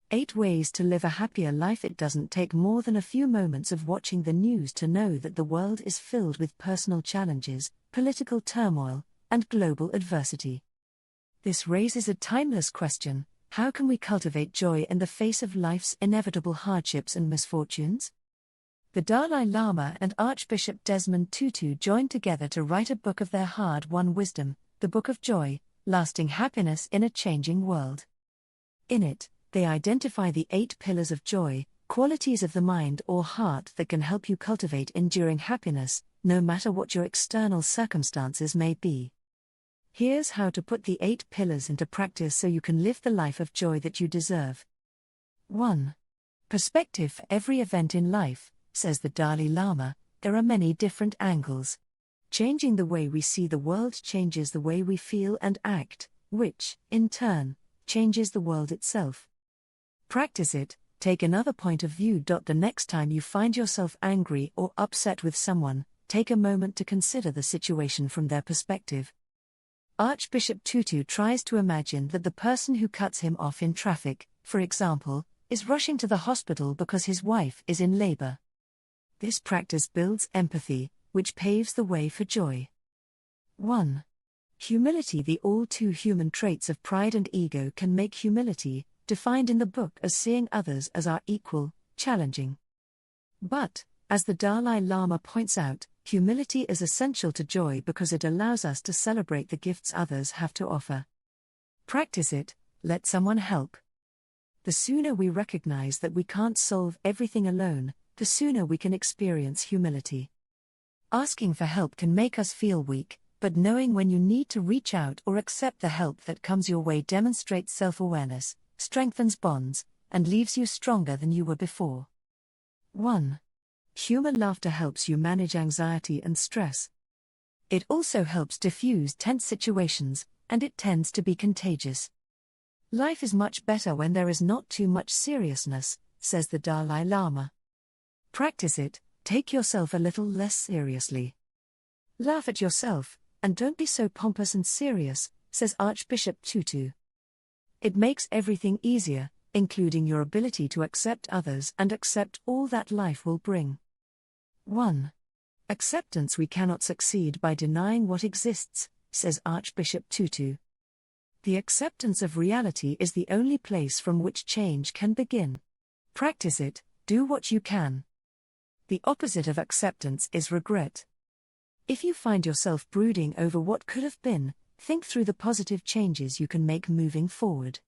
8 Ways to Live a Happier Life. It doesn't take more than a few moments of watching the news to know that the world is filled with personal challenges, political turmoil, and global adversity. This raises a timeless question: how can we cultivate joy in the face of life's inevitable hardships and misfortunes? The Dalai Lama and Archbishop Desmond Tutu joined together to write a book of their hard-won wisdom, the Book of Joy, Lasting Happiness in a Changing World. In it, they identify the 8 pillars of joy, qualities of the mind or heart that can help you cultivate enduring happiness, no matter what your external circumstances may be. Here's how to put the 8 pillars into practice so you can live the life of joy that you deserve. 1. Perspective. For every event in life, says the Dalai Lama, there are many different angles. Changing the way we see the world changes the way we feel and act, which, in turn, changes the world itself. Practice it. Take another point of view. The next time you find yourself angry or upset with someone, take a moment to consider the situation from their perspective. Archbishop Tutu tries to imagine that the person who cuts him off in traffic, for example, is rushing to the hospital because his wife is in labor. This practice builds empathy, which paves the way for joy. 1. Humility. The all too human traits of pride and ego can make humility, defined in the book as seeing others as our equal, challenging. But, as the Dalai Lama points out, humility is essential to joy because it allows us to celebrate the gifts others have to offer. Practice it. Let someone help. The sooner we recognize that we can't solve everything alone, the sooner we can experience humility. Asking for help can make us feel weak, but knowing when you need to reach out or accept the help that comes your way demonstrates self-awareness, strengthens bonds, and leaves you stronger than you were before. 1. Humor. Laughter helps you manage anxiety and stress. It also helps diffuse tense situations, and it tends to be contagious. Life is much better when there is not too much seriousness, says the Dalai Lama. Practice it. Take yourself a little less seriously. Laugh at yourself, and don't be so pompous and serious, says Archbishop Tutu. It makes everything easier, including your ability to accept others and accept all that life will bring. 1. Acceptance. We cannot succeed by denying what exists, says Archbishop Tutu. The acceptance of reality is the only place from which change can begin. Practice it. Do what you can. The opposite of acceptance is regret. If you find yourself brooding over what could have been, think through the positive changes you can make moving forward.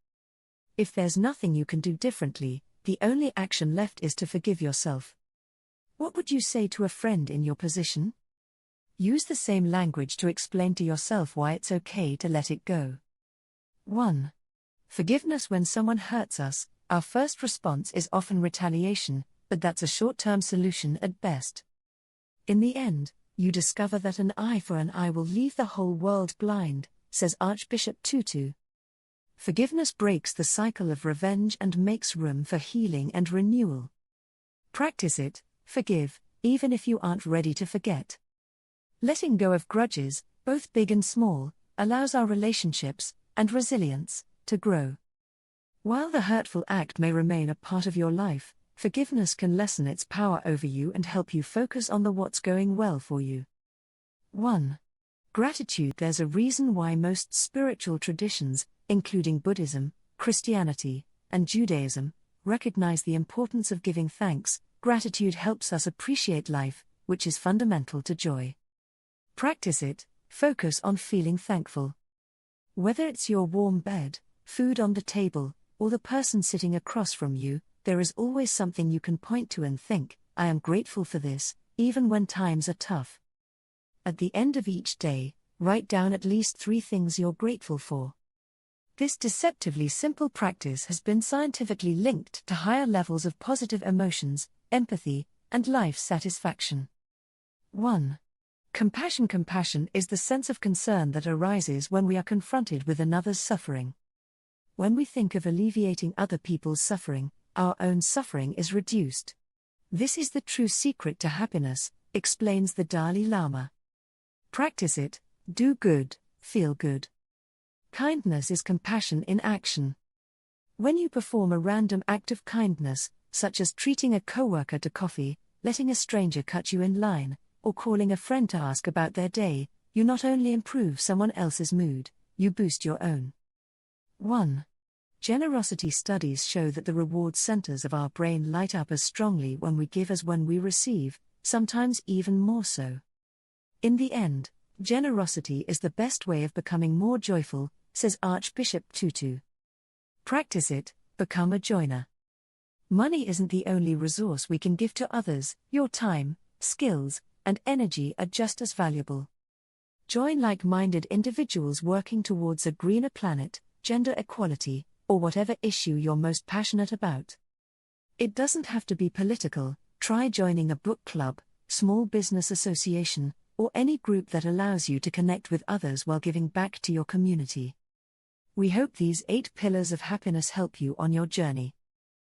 If there's nothing you can do differently, the only action left is to forgive yourself. What would you say to a friend in your position? Use the same language to explain to yourself why it's okay to let it go. 1. Forgiveness. When someone hurts us, our first response is often retaliation, but that's a short-term solution at best. In the end, you discover that an eye for an eye will leave the whole world blind, says Archbishop Tutu. Forgiveness breaks the cycle of revenge and makes room for healing and renewal. Practice it. Forgive, even if you aren't ready to forget. Letting go of grudges, both big and small, allows our relationships and resilience to grow. While the hurtful act may remain a part of your life, forgiveness can lessen its power over you and help you focus on what's going well for you. 1. Gratitude. There's a reason why most spiritual traditions, including Buddhism, Christianity, and Judaism, recognize the importance of giving thanks. Gratitude helps us appreciate life, which is fundamental to joy. Practice it. Focus on feeling thankful. Whether it's your warm bed, food on the table, or the person sitting across from you, there is always something you can point to and think, I am grateful for this, even when times are tough. At the end of each day, write down at least 3 things you're grateful for. This deceptively simple practice has been scientifically linked to higher levels of positive emotions, empathy, and life satisfaction. 1. Compassion. Compassion is the sense of concern that arises when we are confronted with another's suffering. When we think of alleviating other people's suffering, our own suffering is reduced. This is the true secret to happiness, explains the Dalai Lama. Practice it. Do good, feel good. Kindness is compassion in action. When you perform a random act of kindness, such as treating a coworker to coffee, letting a stranger cut you in line, or calling a friend to ask about their day, you not only improve someone else's mood, you boost your own. 1. Generosity studies show that the reward centers of our brain light up as strongly when we give as when we receive, sometimes even more so. In the end, generosity is the best way of becoming more joyful, says Archbishop Tutu. Practice it, become a joiner. Money isn't the only resource we can give to others. Your time, skills, and energy are just as valuable. Join like-minded individuals working towards a greener planet, gender equality, or whatever issue you're most passionate about. It doesn't have to be political. Try joining a book club, small business association, or any group that allows you to connect with others while giving back to your community. We hope these 8 pillars of happiness help you on your journey.